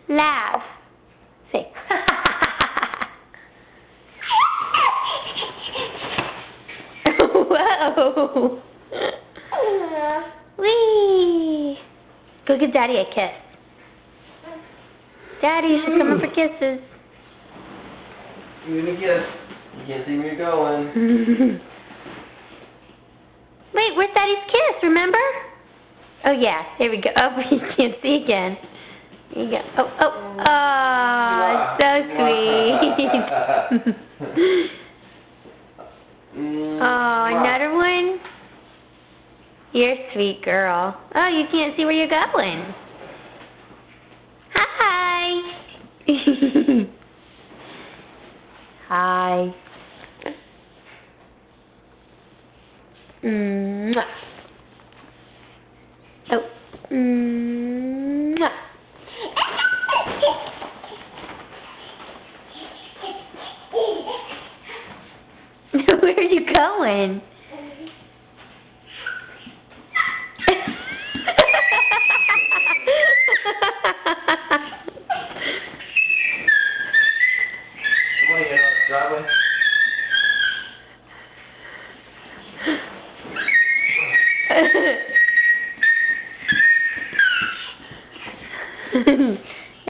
Laugh. Say. Whoa. Whee. Go give Daddy a kiss. Daddy should come up for kisses. Give me a kiss. You can't see where you're going. Wait, where's Daddy's kiss, remember? Oh, yeah, there we go. Oh, you can't see again. There you go. Oh, so sweet. Oh, another one? You're a sweet girl. Oh, you can't see where you're going. Hi. Hi. Mwah. Oh. Mwah. Where are you going?